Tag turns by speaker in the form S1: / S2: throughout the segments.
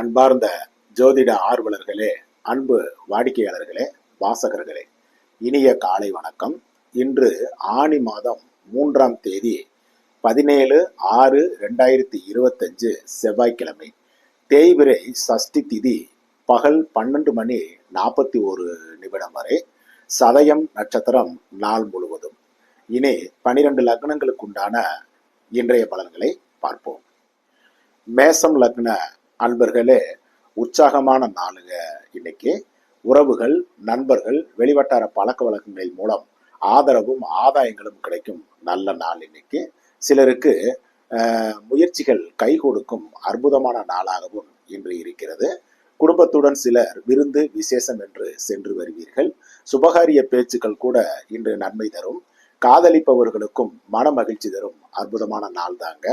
S1: அன்பார்ந்த ஜோதிட ஆர்வலர்களே, அன்பு வாடிக்கையாளர்களே, வாசகர்களே, இனிய காலை வணக்கம். இன்று ஆனி மாதம் 3ஆம் தேதி 17/6/2025 செவ்வாய்க்கிழமை. தேய்பிறை சஷ்டி திதி பகல் 12:41 வரை. சதயம் நட்சத்திரம் நாள் முழுவதும். இனி 12 லக்னங்களுக்கு உண்டான இன்றைய பலன்களை பார்ப்போம். மேசம் லக்ன அன்பர்களே, உற்சாகமான நாளுங்க இன்னைக்கு. உறவுகள், நண்பர்கள், வெளிவட்டார பழக்க வழக்கங்களின் மூலம் ஆதரவும் ஆதாயங்களும் கிடைக்கும் நல்ல நாள் இன்னைக்கு. சிலருக்கு முயற்சிகள் கை கொடுக்கும் அற்புதமான நாளாகவும் இன்று இருக்கிறது. குடும்பத்துடன் சிலர் விருந்து விசேஷம் என்று சென்று வருவீர்கள். சுபகாரிய பேச்சுக்கள் கூட இன்று நன்மை தரும். காதலிப்பவர்களுக்கும் மன மகிழ்ச்சி தரும் அற்புதமான நாள் தாங்க.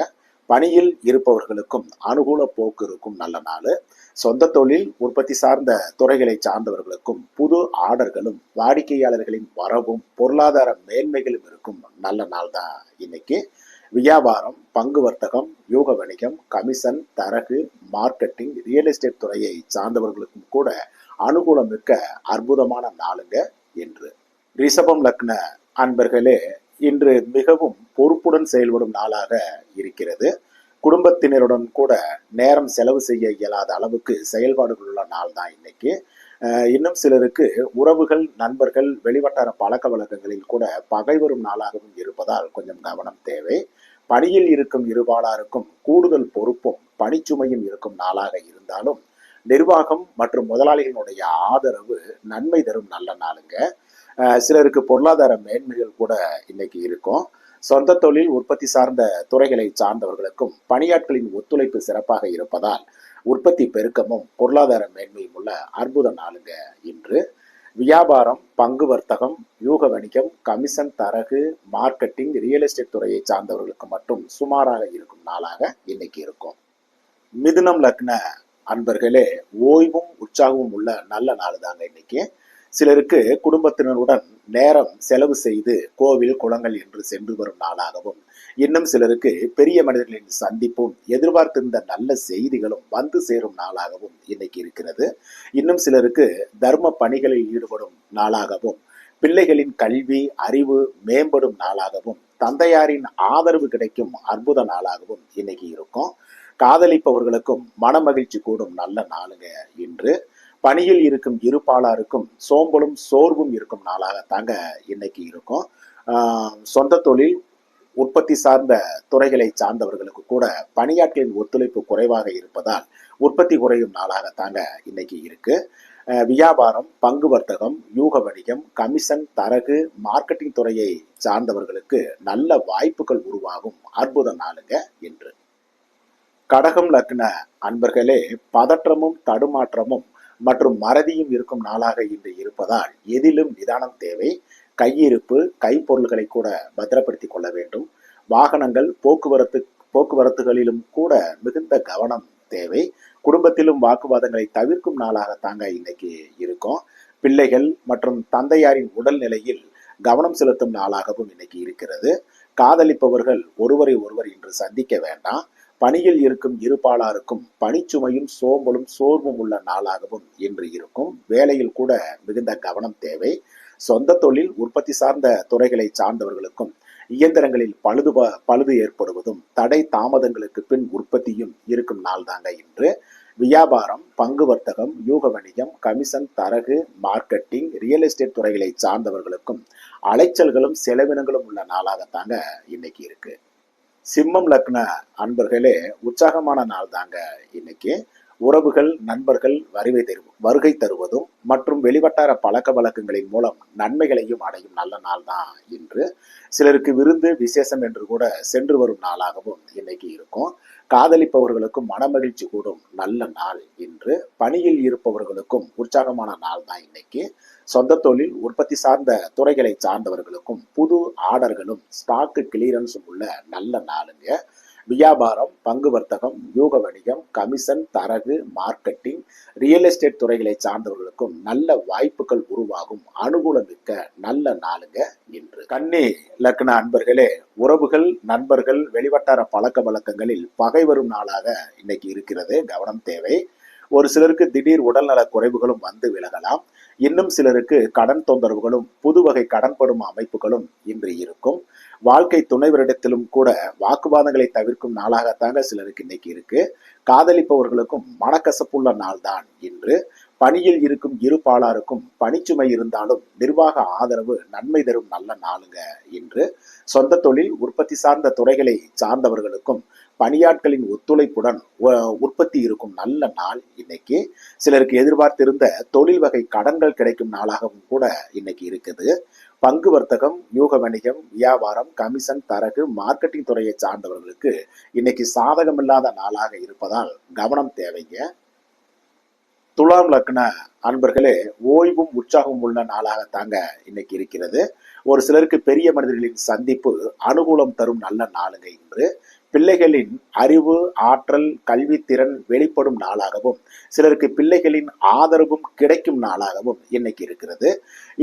S1: பணியில் இருப்பவர்களுக்கும் அனுகூல போக்கு இருக்கும் நல்ல நாள். சொந்த தொழில், உற்பத்தி சார்ந்த துறைகளை சார்ந்தவர்களுக்கும் புது ஆர்டர்களும் வாடிக்கையாளர்களின் வரவும் பொருளாதார மேன்மைகளும் இருக்கும் நல்ல நாள் தான் இன்னைக்கு. வியாபாரம், பங்கு வர்த்தகம், யூக வணிகம், கமிஷன், தரகு, மார்க்கெட்டிங், ரியல் எஸ்டேட் துறையை சார்ந்தவர்களுக்கும் கூட அனுகூலம் மிக்க அற்புதமான நாளுங்க என்று. ரிஷபம் லக்ன அன்பர்களே, இன்று மிகவும் பொறுப்புடன் செயல்படும் நாளாக இருக்கிறது. குடும்பத்தினருடன் கூட நேரம் செலவு செய்ய இயலாத அளவுக்கு செயல்பாடுகள் உள்ள நாள் தான் இன்னைக்கு. இன்னும் சிலருக்கு உறவுகள், நண்பர்கள், வெளிவட்டார பழக்க வழக்கங்களில் கூட பகை வரும் நாளாகவும் இருப்பதால் கொஞ்சம் கவனம் தேவை. பணியில் இருக்கும் இருபாலாருக்கும் கூடுதல் பொறுப்பும் பணிச்சுமையும் இருக்கும் நாளாக இருந்தாலும் நிர்வாகம் மற்றும் முதலாளிகளுடைய ஆதரவு நன்மை தரும் நல்ல நாளுங்க. சிலருக்கு பொருளாதார மேன்மைகள் கூட இன்னைக்கு இருக்கும். சொந்த தொழில், உற்பத்தி சார்ந்த துறைகளை சார்ந்தவர்களுக்கும் பணியாட்களின் ஒத்துழைப்பு சிறப்பாக இருப்பதால் உற்பத்தி பெருக்கமும் பொருளாதார மேன்மையும் உள்ள அற்புத நாளுங்க இன்று. வியாபாரம், பங்கு வர்த்தகம், யூக வணிகம், கமிஷன், தரகு, மார்க்கெட்டிங், ரியல் எஸ்டேட் துறையை சார்ந்தவர்களுக்கு மட்டும் சுமாராக இருக்கும் நாளாக இன்னைக்கு இருக்கும். மிதுனம் லக்ன அன்பர்களே, ஓய்வும் உற்சாகமும் உள்ள நல்ல நாள் தாங்க இன்னைக்கு. சிலருக்கு குடும்பத்தினருடன் நேரம் செலவு செய்து கோவில், குளங்கள் என்று சென்று வரும் நாளாகவும், இன்னும் சிலருக்கு பெரிய மனிதர்களின் சந்திப்பும் எதிர்பார்த்திருந்த நல்ல செய்திகளும் வந்து சேரும் நாளாகவும் இன்னைக்கு இருக்கிறது. இன்னும் சிலருக்கு தர்ம பணிகளில் ஈடுபடும் நாளாகவும், பிள்ளைகளின் கல்வி, அறிவு மேம்படும் நாளாகவும், தந்தையாரின் ஆதரவு கிடைக்கும் அற்புத நாளாகவும் இன்னைக்கு இருக்கும். காதலிப்பவர்களுக்கும் மன மகிழ்ச்சி கூடும் நல்ல நாளுங்க இன்று. பணியில் இருக்கும் இருப்பாளருக்கும் சோம்பலும் சோர்வும் இருக்கும் நாளாக தாங்க இன்னைக்கு இருக்கும். சொந்த தொழில், உற்பத்தி சார்ந்த துறைகளை சார்ந்தவர்களுக்கு கூட பணியாட்களின் ஒத்துழைப்பு குறைவாக இருப்பதால் உற்பத்தி குறையும் நாளாக தாங்க இன்னைக்கு இருக்கு. வியாபாரம், பங்கு வர்த்தகம், யூக வணிகம், கமிஷன், தரகு, மார்க்கெட்டிங் துறையை சார்ந்தவர்களுக்கு நல்ல வாய்ப்புகள் உருவாகும் அற்புத நாளுங்க என்று. கடகம் லக்ன அன்பர்களே, பதற்றமும் தடுமாற்றமும் மற்றும் மறதியும் இருக்கும் நாளாக இன்று இருப்பதால் எதிலும் நிதானம் தேவை. கையிருப்பு, கைப்பொருள்களை கூட பத்திரப்படுத்திக் கொள்ள வேண்டும். வாகனங்கள், போக்குவரத்துகளிலும் கூட மிகுந்த கவனம் தேவை. குடும்பத்திலும் வாக்குவாதங்களை தவிர்க்கும் நாளாக தாங்க இன்னைக்கு இருக்கும். பிள்ளைகள் மற்றும் தந்தையாரின் உடல்நிலையில் கவனம் செலுத்தும் நாளாகவும் இன்னைக்கு இருக்கிறது. காதலிப்பவர்கள் ஒருவரை ஒருவர் இன்று சந்திக்க வேண்டாம். பணியில் இருக்கும் இருப்பாளருக்கும் பணிச்சுமையும் சோம்பலும் சோர்வும் உள்ள நாளாகவும் இன்று இருக்கும். வேலையில் கூட மிகுந்த கவனம் தேவை. சொந்த தொழில், உற்பத்தி சார்ந்த துறைகளை சார்ந்தவர்களுக்கும் இயந்திரங்களில் பழுது ஏற்படுவதும் தடை தாமதங்களுக்கு பின் உற்பத்தியும் இருக்கும் நாள் தாங்க இன்று. வியாபாரம், பங்கு வர்த்தகம், யூக வணிகம், கமிஷன், தரகு, மார்க்கெட்டிங், ரியல் எஸ்டேட் துறைகளை சார்ந்தவர்களுக்கும் அலைச்சல்களும் செலவினங்களும் உள்ள நாளாகத்தாங்க இன்னைக்கு இருக்கு. சிம்மம் லக்ன அன்பர்களே, உற்சாகமான நாள் தாங்க இன்னைக்கு. உறவுகள், நண்பர்கள் வருகை தருவதும் மற்றும் வெளிவட்டார பழக்க வழக்கங்களின் மூலம் நன்மைகளையும் அடையும் நல்ல நாள் தான் இன்று. சிலருக்கு விருந்து விசேஷம் என்று கூட சென்று வரும் நாளாகவும் இன்னைக்கு இருக்கும். காதலிப்பவர்களுக்கும் மனமகிழ்ச்சி கூடும் நல்ல நாள் இன்று. பணியில் இருப்பவர்களுக்கும் உற்சாகமான நாள் தான் இன்னைக்கு. சொந்த தொழில், உற்பத்தி சார்ந்த துறைகளை சார்ந்தவர்களுக்கும் புது ஆர்டர்களும் ஸ்டாக்கு கிளியரன்ஸும் உள்ள நல்ல நாளுங்க. வியாபாரம், பங்கு வர்த்தகம், யூக வணிகம், கமிஷன், தரகு, மார்க்கெட்டிங், ரியல் எஸ்டேட் துறைகளை சார்ந்தவர்களுக்கும் நல்ல வாய்ப்புகள் உருவாகும் அனுகூலமிக்க நல்ல நாளுங்க இன்று. கன்னி லக்ன அன்பர்களே, உறவுகள், நண்பர்கள், வெளிவட்டார பழக்க வழக்கங்களில் பகை வரும் நாளாக இன்னைக்கு இருக்கிறது. கவனம் தேவை. ஒரு சிலருக்கு திடீர் உடல்நல குறைவுகளும் வந்து விலகலாம். இன்னும் சிலருக்கு கடன் தொந்தரவுகளும் புது வகை கடன்படும் அமைப்புகளும் இன்று இருக்கும். வாழ்க்கை துணைவரிடத்திலும் கூட வாக்குவாதங்களை தவிர்க்கும் நாளாகத்தாங்க சிலருக்கு இன்னைக்கு இருக்கு. காதலிப்பவர்களுக்கும் மனக்கசப்புள்ள நாள் தான் இன்று. பணியில் இருக்கும் இரு பாலாருக்கும் பணிச்சுமை இருந்தாலும் நிர்வாக ஆதரவு நன்மை தரும் நல்ல நாளுங்க இன்று. சொந்த தொழில் உற்பத்தி சார்ந்த துறைகளை சார்ந்தவர்களுக்கும் பணியாட்களின் ஒத்துழைப்புடன் உற்பத்தி இருக்கும் நல்ல நாள் இன்னைக்கு. சிலருக்கு எதிர்பார்த்திருந்த தொழில் வகை கடன்கள் கிடைக்கும் நாளாகவும் கூட இன்னைக்கு இருக்குது. பங்கு வர்த்தகம், யூக வணிகம், வியாபாரம், கமிஷன், தரகு, மார்க்கெட்டிங் துறையை சார்ந்தவர்களுக்கு இன்னைக்கு சாதகமில்லாத நாளாக இருப்பதால் கவனம் தேவைங்க. துலாம் லக்ன அன்பர்களே, ஓய்வும் உற்சாகமும் உள்ள நாளாகத்தாங்க இன்னைக்கு இருக்கிறது. ஒரு சிலருக்கு பெரிய மனிதர்களின் சந்திப்பு அனுகூலம் தரும் நல்ல நாளுங்க இன்று. பிள்ளைகளின் அறிவு, ஆற்றல், கல்வித்திறன் வெளிப்படும் நாளாகவும் சிலருக்கு பிள்ளைகளின் ஆதரவும் கிடைக்கும் நாளாகவும் இன்னைக்கு இருக்கிறது.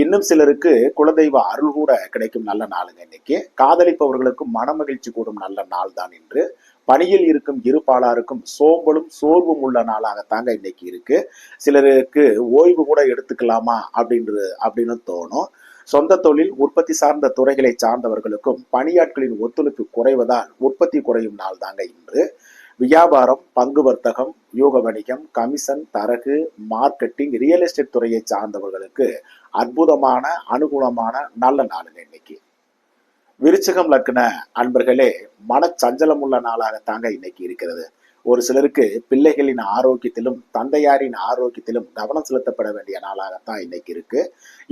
S1: இன்னும் சிலருக்கு குலதெய்வ அருள் கூட கிடைக்கும் நல்ல நாளுங்க இன்னைக்கு. காதலிப்பவர்களுக்கும் மனமகிழ்ச்சி கூடும் நல்ல நாள் தான் இன்று. பணியில் இருக்கும் இரு பாலாருக்கும் சோம்பலும் சோர்வும் உள்ள நாளாகத்தாங்க இன்னைக்கு இருக்கு. சிலருக்கு ஓய்வு கூட எடுத்துக்கலாமா அப்படின்னு தோணும். சொந்த தொழில் உற்பத்தி சார்ந்த துறைகளை சார்ந்தவர்களுக்கும் பணியாட்களின் ஒத்துழைப்பு குறைவதால் உற்பத்தி குறையும் நாள் தாங்க இன்று. வியாபாரம், பங்கு வர்த்தகம், யூக வணிகம், கமிஷன், தரகு, மார்க்கெட்டிங், ரியல் எஸ்டேட் துறையை சார்ந்தவர்களுக்கு அற்புதமான அனுகூலமான நல்ல நாளுங்க இன்னைக்கு. விருச்சிகம் லக்ன அன்பர்களே, மனச்சஞ்சலம் உள்ள நாளாகத்தாங்க இன்னைக்கு இருக்கிறது. ஒரு சிலருக்கு பிள்ளைகளின் ஆரோக்கியத்திலும் தந்தையாரின் ஆரோக்கியத்திலும் கவனம் செலுத்தப்பட வேண்டிய நாளாகத்தான் இன்னைக்கு இருக்கு.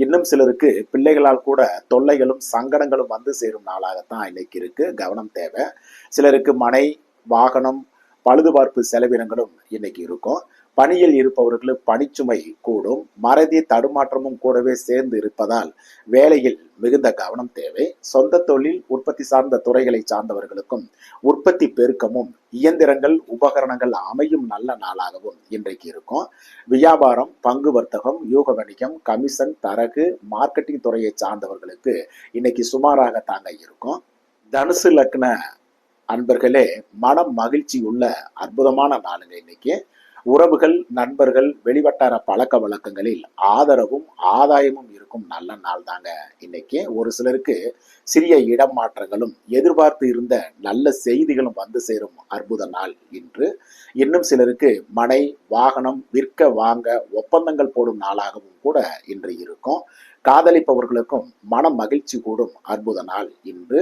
S1: இன்னும் சிலருக்கு பிள்ளைகளால் கூட தொல்லைகளும் சங்கடங்களும் வந்து சேரும் நாளாகத்தான் இன்னைக்கு இருக்கு. கவனம் தேவை. சிலருக்கு மனை, வாகனம், பழுதுபார்ப்பு செலவினங்களும் இன்னைக்கு இருக்கும். பணியில் இருப்பவர்களுக்கு பணிச்சுமை கூடும். மறதி தடுமாற்றமும் கூடவே சேர்ந்து இருப்பதால் வேலையில் மிகுந்த கவனம் தேவை. சொந்த தொழில் உற்பத்தி சார்ந்த துறைகளை சார்ந்தவர்களுக்கும் உற்பத்தி பெருக்கமும் இயந்திரங்கள் உபகரணங்கள் அமையும் நல்ல நாளாகவும் இன்றைக்கு இருக்கும். வியாபாரம், பங்கு வர்த்தகம், யூக வணிகம், கமிஷன், தரகு, மார்க்கெட்டிங் துறையை சார்ந்தவர்களுக்கு இன்னைக்கு சுமாராக தாங்க இருக்கும். தனுசு லக்ன அன்பர்களே, மனம் மகிழ்ச்சி உள்ள அற்புதமான நாளுங்க இன்னைக்கு. உறவுகள், நண்பர்கள், வெளிவட்டார பழக்க வழக்கங்களில் ஆதரவும் ஆதாயமும் இருக்கும் நல்ல நாள் தாங்க இன்னைக்கு. ஒரு சிலருக்கு சிறிய இடம் மாற்றங்களும் எதிர்பார்த்து இருந்த நல்ல செய்திகளும் வந்து சேரும் அற்புத நாள் இன்று. இன்னும் சிலருக்கு மனை, வாகனம் விற்க வாங்க ஒப்பந்தங்கள் போடும் நாளாகவும் கூட இன்று இருக்கும். காதலிப்பவர்களுக்கும் மன மகிழ்ச்சி கூடும் அற்புத நாள் இன்று.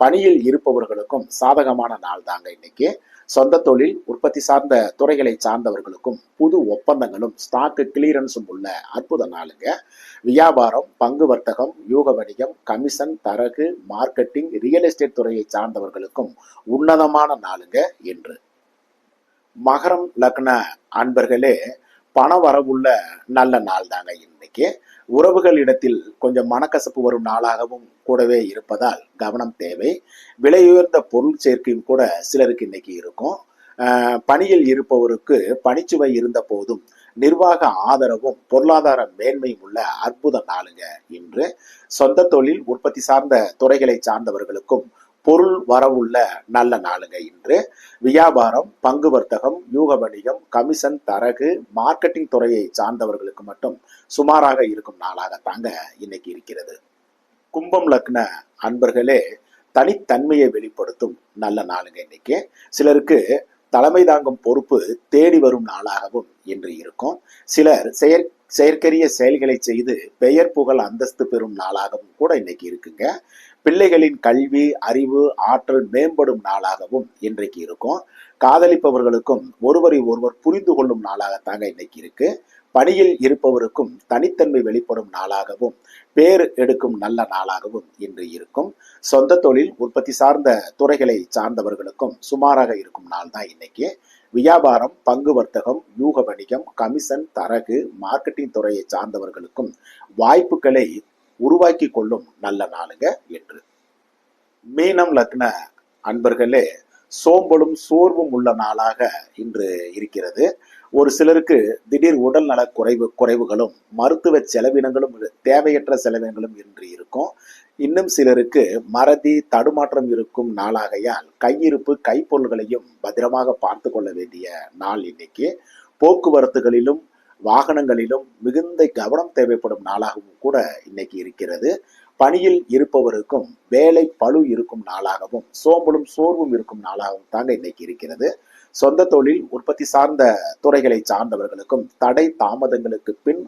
S1: பணியில் இருப்பவர்களுக்கும் சாதகமான நாள் தாங்க இன்னைக்கு. சொந்த தொழில் உற்பத்தி சார்ந்த துறைகளை சார்ந்தவர்களுக்கும் புது ஒப்பந்தங்களும் ஸ்டாக் கிளியரன்ஸும் உள்ள அற்புத நாளுங்க. வியாபாரம், பங்கு வர்த்தகம், யூக வணிகம், கமிஷன், தரகு, மார்க்கெட்டிங், ரியல் எஸ்டேட் துறையை சார்ந்தவர்களுக்கும் உன்னதமான நாளுங்க என்று. மகரம் லக்ன அன்பர்களே, பண வரவுள்ள நல்ல நாள் தாங்க இன்னைக்கு. உறவுகளிடத்தில் கொஞ்சம் மனக்கசப்பு வரும் நாளாகவும் கூடவே இருப்பதால் கவனம் தேவை. விலையுயர்ந்த பொருள் சேர்க்கையும் கூட சிலருக்கு இன்னைக்கு இருக்கும். பணியில் இருப்பவருக்கு பணிச்சுவை இருந்த போதும் நிர்வாக ஆதரவும் பொருளாதார மேன்மையும் உள்ள அற்புத நாளுங்க இன்று. சொந்த தொழில் உற்பத்தி சார்ந்த துறைகளை சார்ந்தவர்களுக்கும் பொருள் வரவுள்ள நல்ல நாளுங்க இன்று. வியாபாரம், பங்கு வர்த்தகம், யூக வணிகம், கமிஷன், தரகு, மார்க்கெட்டிங் துறையை சார்ந்தவர்களுக்கு மட்டும் சுமாராக இருக்கும் நாளாகத்தாங்க இன்னைக்கு இருக்கிறது. கும்பம் லக்ன அன்பர்களே, தனித்தன்மையை வெளிப்படுத்தும் நல்ல நாளுங்க இன்னைக்கு. சிலருக்கு தலைமை தாங்கும் பொறுப்பு தேடி வரும் நாளாகவும் இன்று இருக்கும். சிலர் செயற்கரிய செயல்களை செய்து பெயர் புகழ் அந்தஸ்து பெறும் நாளாகவும் கூட இன்னைக்கு இருக்குங்க. பிள்ளைகளின் கல்வி, அறிவு, ஆற்றல் மேம்படும் நாளாகவும் இன்றைக்கு இருக்கும். காதலிப்பவர்களுக்கும் ஒருவரை ஒருவர் புரிந்து கொள்ளும் நாளாகத்தாங்க இன்னைக்கு இருக்கு. பணியில் இருப்பவருக்கும் தனித்தன்மை வெளிப்படும் நாளாகவும் பேர் எடுக்கும் நல்ல நாளாகவும் இன்று இருக்கும். சொந்த தொழில் உற்பத்தி சார்ந்த துறைகளை சார்ந்தவர்களுக்கும் சுமாராக இருக்கும் நாள் தான் இன்னைக்கு. வியாபாரம், பங்கு வர்த்தகம், யூக வணிகம், கமிஷன், தரகு, மார்க்கெட்டிங் துறையை சார்ந்தவர்களுக்கும் வாய்ப்புகளை உருவாக்கி கொள்ளும் நல்ல நாளுங்க என்று. மீனம் லக்ன அன்பர்களே, சோம்பலும் சோர்வும் உள்ள நாளாக இன்று இருக்கிறது. ஒரு சிலருக்கு திடீர் உடல் நல குறைவுகளும் மருத்துவ செலவினங்களும் தேவையற்ற செலவினங்களும் இன்று இருக்கும். இன்னும் சிலருக்கு மறதி தடுமாற்றம் இருக்கும் நாளாகையால் கையிருப்பு கைப்பொருள்களையும் பத்திரமாக பார்த்து கொள்ள வேண்டிய நாள் இன்னைக்கு. போக்குவரத்துகளிலும் வாகனங்களிலும் மிகுந்த கவனம் தேவைப்படும் நாளாகவும் கூட இன்னைக்கு இருக்கிறது. பணியில் இருப்பவருக்கும் வேலை பளு இருக்கும் நாளாகவும் சோம்பலும் சோர்வும் இருக்கும் நாளாகவும் தாங்க இன்னைக்கு இருக்கிறது. சொந்த தொழில் உற்பத்தி சார்ந்த துறைகளை சார்ந்தவர்களுக்கும் தடை தாமதங்களுக்கு பின்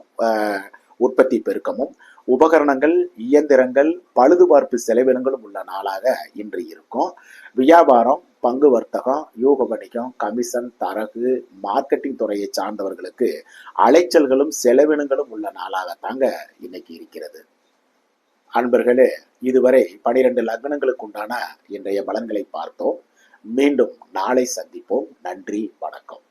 S1: உற்பத்தி பெருக்கமும் உபகரணங்கள் இயந்திரங்கள் பழுதுபார்ப்பு செலவினங்களும் உள்ள நாளாக இன்று இருக்கும். வியாபாரம் பங்கு வர்த்தகம் யூக வணிகம் கமிஷன் தரகு மார்க்கெட்டிங் துறையை சார்ந்தவர்களுக்கு அலைச்சல்களும் செலவினங்களும் உள்ள நாளாக தாங்க இன்னைக்கு இருக்கிறது. அன்பர்களே, இதுவரை 12 லக்னங்களுக்கு உண்டான இன்றைய பலன்களை பார்த்தோம். மீண்டும் நாளை சந்திப்போம். நன்றி, வணக்கம்.